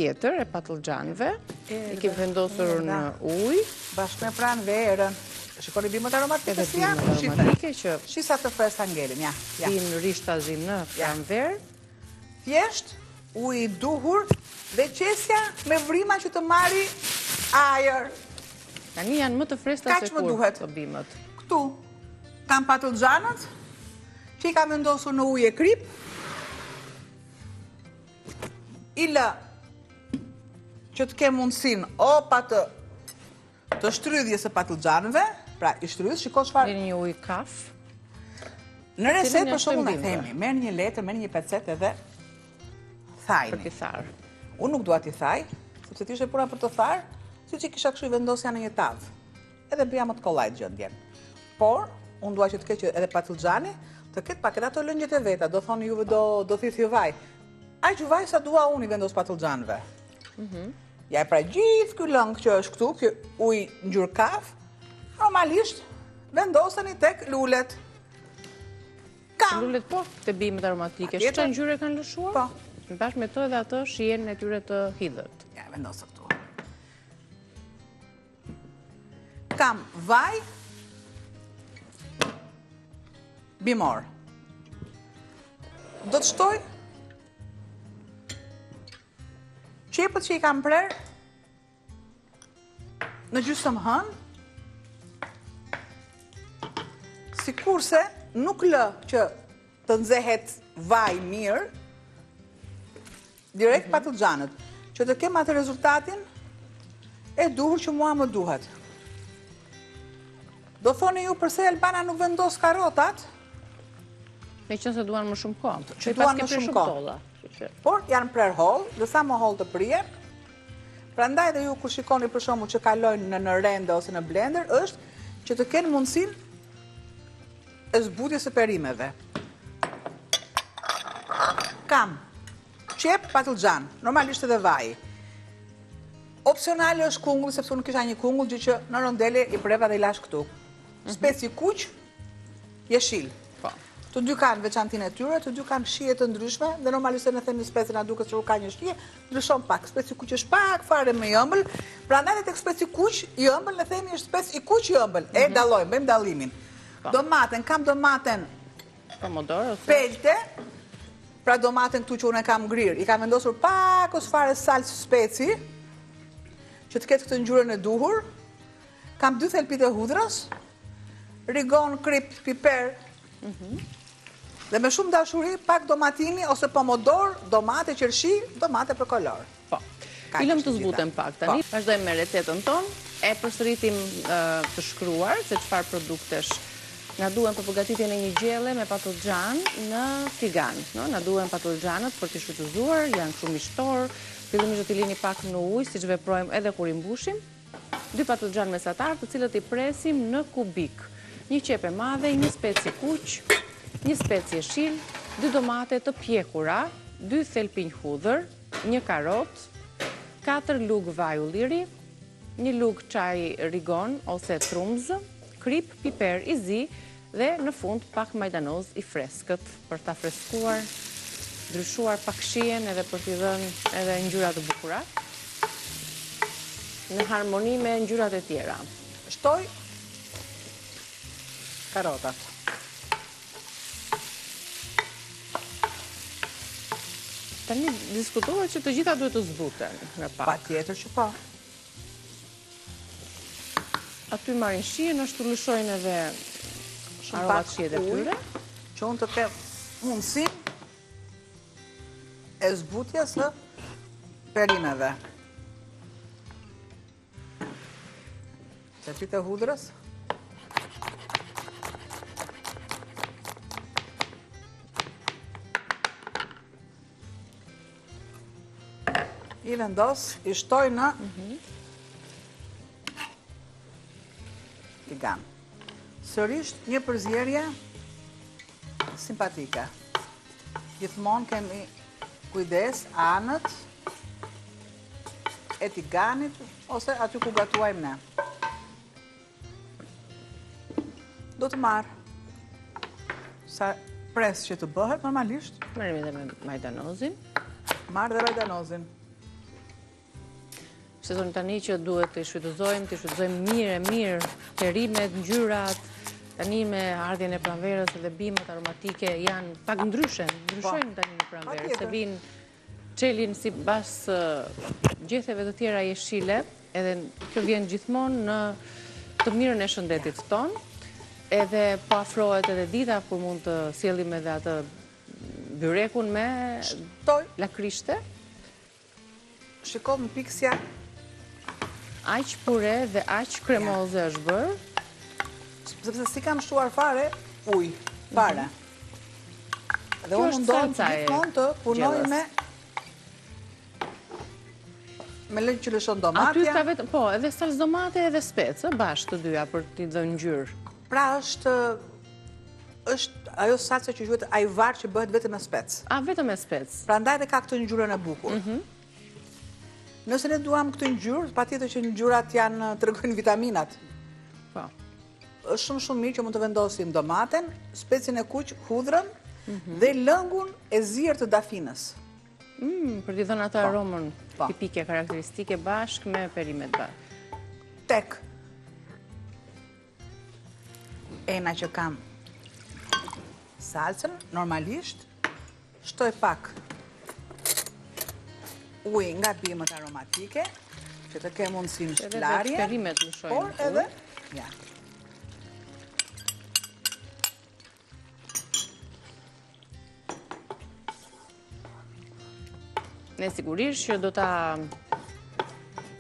tjetër e patlıgjanëve. I kemi vendosur në ujë. Bashkë me pranë verën. Shikoni bimët aromatike Edhe si janë? bimët aromatike që Shisa të freskëta ngelin, ja. vinë rishtazi në pranverë. Thjesht, ujë i duhur dhe qesja me vrima që të marri ajër. Tani janë më të freskëta se Kaq më kur duhet. të bimët. Këtu kam patlıgjanët që i kam vendosur në ujë e krip. I lë që të kem mundësin o pa të shtrydhjes së patlıgjanëve, pra i shtrydh, shiko çfarë. Vjen një ujë kaf. Në reset për shembull shtojmë e bimëve. themi, merr një letër, merr një pecet edhe thajni. Për t'i tharë. Unë nuk dua t'i thaj, sepse t'ishte puna për të tharë, siç i kisha kështu i vendosja në një tavë. Edhe bëja më të kollajt gjendjen. Por, unë dua që të ketë edhe patlıgjani, të ketë pak edhe ato lëngjet e veta, do thoni juve do thithë vaj. Aq vaj sa dua unë i vendos patlıgjanëve. Ja e pra gjithë ky lëng që është këtu, ky ujë ngjyrë kaf, normalisht vendoseni tek lulet. Lulet po, të bimët aromatike. Patjetër. Çfarë ngjyre kanë lëshuar? Po. Në bashkë me to edhe atë shijen e tyre të hidhët. Ja, vendosë këtu. Kam vaj bimor. Do të shtoj qepët që i kam prerë në gjysmë hënë, sikurse nuk lë që të nxehet vaj mirë, direkt patlıgjanët, që të kem atë rezultatin e duhur që mua më duhet. Do thoni ju përse Albana nuk vendos karotat, Me qenë se duan më shumë kohë. Që duan më shumë kohë. tolla. por janë prer holl, dhe sa më holl të prier. Prandaj dhe ju kur shikoni për shembull që kalojnë në rende ose në blender, është që të kenë mundësinë e zbutjes së perimeve. Kam qep patlıgjan, normalisht edhe vaj. Opsionale është kungull, sepse unë kisha një kungull gjë që në rondele i preva dhe i lash këtu. Speci kuq, jeshil. Të dy kanë veçantinë e tyre, të dy kanë shije të ndryshme, dhe normalisht ne themi speci na duket se ka një shije, ndryshon pak. Speci kuq është pak fare më i ëmbël, prandaj tek speci kuq i ëmbël ne themi është speci i kuq i ëmbël. E dallojmë, bëjmë dallimin. Domaten, kam domaten Pomodoro ose pelte, pra domaten këtu që unë e kam ngrirë, i kam vendosur pak ose fare salcë speci, që të ketë këtë ngjyrën e duhur. Kam 2 thelpit e hudhrës, rigon, krip, piper, dhe me shumë dashuri pak domatini ose pomodor, domate qershi, domate për kolor. Po. I lëm të zbuten pak tani. Vazhdojmë me recetën tonë. E përsëritim të shkruar se çfarë produktesh na duhen për përgatitjen e një gjelle me patlıgjan në tigan. Na duhen patlıgjanët për të shfrytëzuar, janë shumë mishtor. Fillimisht do t'i lini pak në ujë, siç veprojmë edhe kur i mbushim. 2 patlıgjan mesatar, të cilët i presim në kubik. Një qep e madhe, një speci kuq, një speci jeshil, 2 domate të pjekura, 2 thelpinj hudhër, 1 karot, 4 lugë vaj ulliri, 1 lugë çaj rigon ose trumz, krip, piper i zi dhe në fund pak majdanoz i freskët për ta freskuar, ndryshuar pak shijen edhe për t'i dhënë edhe ngjyra të bukura në harmoni me ngjyrat e tjera. Shtoj karotat. Tani diskutohet që të gjitha duhet të zbuten në pak. Patjetër që po. Aty marrin shijen, ashtu lëshojnë edhe aromat shijet e tyre. Që unë të kem mundësin e zbutjes së perimeve. Thelpit e hudhrës. I vendos, i shtoj në tigan. Sërish një përzierje simpatike. Gjithmonë kemi kujdes anët e tiganit ose aty ku gatuajmë ne. Do të marr sa pres që të bëhet normalisht. Marrim edhe me majdanozin. Marr dhe majdanozin. sezoni tani që duhet të shfrytëzojmë mirë perimet, ngjyrat. Tani me ardhjen e pranverës dhe bimët aromatike janë pak ndryshojnë tani në pranverë, se vinë çelin sipas gjetheve të tjera jeshile, edhe kjo vjen gjithmonë në të mirën e shëndetit tonë, edhe po afrohet edhe dita kur mund të sjellim edhe atë byrekun me lakrishte. Shiko më piksja. Aq pure dhe aq kremoze është bërë. Sepse si kam shtuar fare, fare. Dhe unë mundohem gjithmonë të punoj me lëng që lëshon domatja. Aty ka po, edhe salcë domate edhe specë, bashkë të dyja për t'i dhënë ngjyrë. Pra është ajo salca që quhet ajvar që bëhet vetëm me specë. Vetëm me specë. Prandaj dhe ka këtë ngjyrën e bukur. Nëse ne duam këtë ngjyrë, patjetër që ngjyrat tregojnë vitaminat. Po. Është shumë mirë që mund të vendosim domaten, specin e kuq, hudhrën dhe lëngun e zier të dafinës. Për t'i dhënë atë aromën tipike, karakteristike bashkë me perimet bashkë. Tek ena që kam salcën, normalisht, shtoj pak ujë nga bimët aromatike, që të ke mundësinë shplarje, edhe perimet lëshojnë. Por edhe, Ne sigurisht që do ta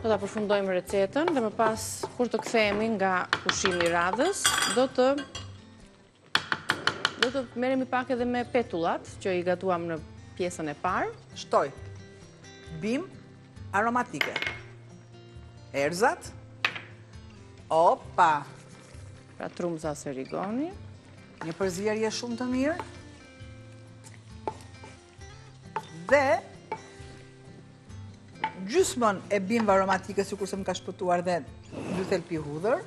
përfundojmë recetën dhe më pas kur të kthehemi nga pushimi i radhës, do të merremi pak edhe me petullat që i gatuam në pjesën e parë. Shtoj bim aromatike, erzat, pra trumza serigoni, një përzierje shumë të mirë, dhe gjysmën e bimëve aromatike, sikur se më ka shpëtuar dhe 2 thelpi hudhër,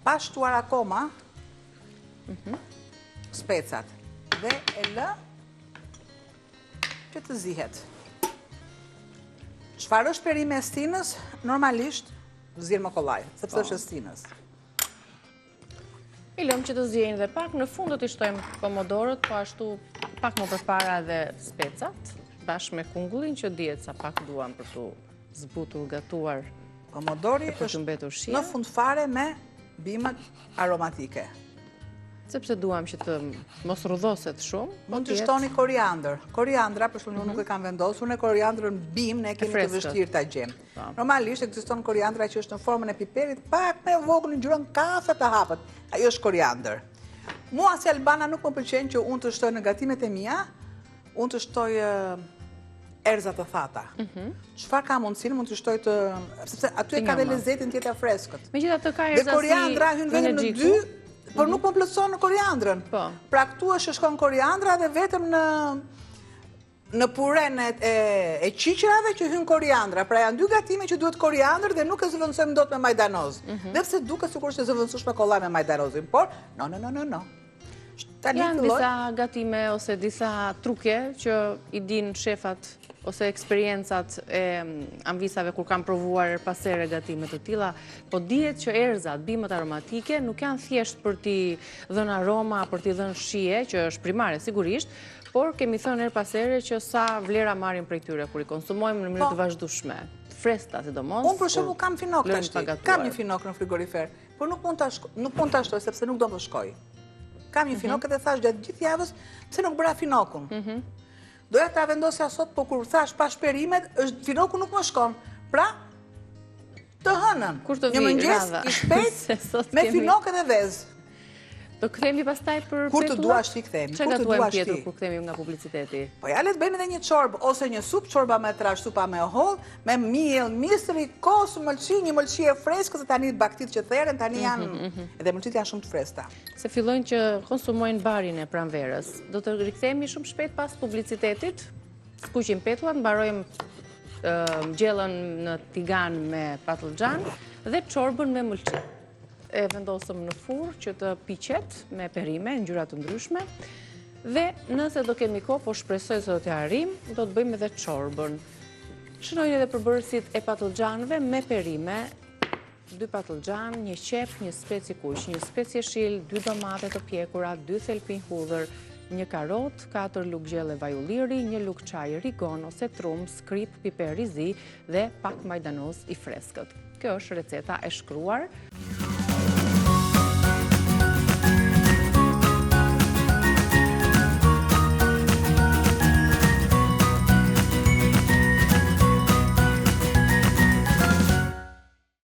pa shtuar akoma specat, dhe e lë që të zihet. Çfarë është perime e stinës? Normalisht zjerë më kollaj, sepse është e stinës. I lëmë që të zjejnë dhe pak, në fund do t'i shtojmë pomodorët, po ashtu pak më përpara dhe specat, bashkë me kungullin që dihet sa pak duam për t'u zbutur, gatuar. Pomodori është në fund fare me bimët aromatike. Sepse duam që të mos rrudhoset shumë. Mund të shtoni koriandër. Koriandra, për shumë nuk e kam vendosur, në koriandrën bim ne kemi të vështirë ta gjejmë. Normalisht ekziston koriandra që është në formën e piperit, pak me vogël, ngjyrën kafe të hapët. Ajo është koriandër. Mua si Albana nuk më pëlqen që unë të shtoj në gatimet e mia, unë të shtoj erza të thata. Çfarë ka mundësinë mund të shtoj sepse aty ka dhe lezetin tjetër freskët. Megjithatë ka erza si dhe koriandra hyn vetëm në 2, por nuk më plotëson në koriandrën. Pra këtu është shkon koriandra dhe vetëm në puren e qiqrave që hyn koriandra. Pra janë 2 gatime që duhet koriandër dhe nuk e zëvendësojmë dot me majdanoz. Dhe pse duket sikur është e zëvendësuar me kollaj me majdanozin, por no. Janë disa gatime ose disa trukje që i din shefat ose eksperiencat e anvisave kur kam provuar pasere gatime të tilla, po dihet që erzat, bimët aromatike nuk janë thjesht për t'i dhënë aroma, për t'i dhënë shije, që është primare sigurisht, por kemi thënë her pasere që sa vlera marrim prej tyre kur i konsumojmë në mënyrë të vazhdueshme. Freskëta sidomos. Unë për shembull kam finok tash. Kam një finok në frigorifer, por nuk mund ta shtoj sepse nuk do të shkoj. Kam një finok dhe thash gjatë gjithë javës pse nuk bëra finokun. Doja ta vendosja sot, po kur thash pa shperimet, finoku nuk më shkon. Pra, të hënën. Një mëngjes i shpejt me finok edhe vezë. Do kthehemi pastaj për kur të duash ti kthehemi. Çfarë gatuajmë tjetër kur kthehemi nga publiciteti? Po ja le të bëjmë edhe një çorbë ose një supë, çorba me trash, supa me holl, me miell, misri, kos, mëlçi, një mëlçi e freskët, se tani baktit që theren tani janë edhe mëlçit janë shumë të freskëta. Se fillojnë që konsumojnë barin e pranverës. Do të rikthehemi shumë shpejt pas publicitetit. Skuqim petullat, mbarojmë gjellën në tigan me patlıcan dhe çorbën me mëlçi. E vendosëm në furrë që të piqet me perime, ngjyra të ndryshme. Dhe nëse do kemi kohë, po shpresoj se do t'ja arrijmë, do të bëjmë edhe çorbën. Shënojnë edhe përbërësit e patlıgjanëve me perime, 2 patlıgjan, 1 qep, 1 speci kuq, 1 speci jeshil, 2 domate të pjekura, 2 thelpin hudhër, 1 karot, 4 lugë gjelle vaj ulliri, 1 lugë çaj rigon ose trum, skrip, piper i zi dhe pak majdanoz i freskët. Kjo është receta e shkruar.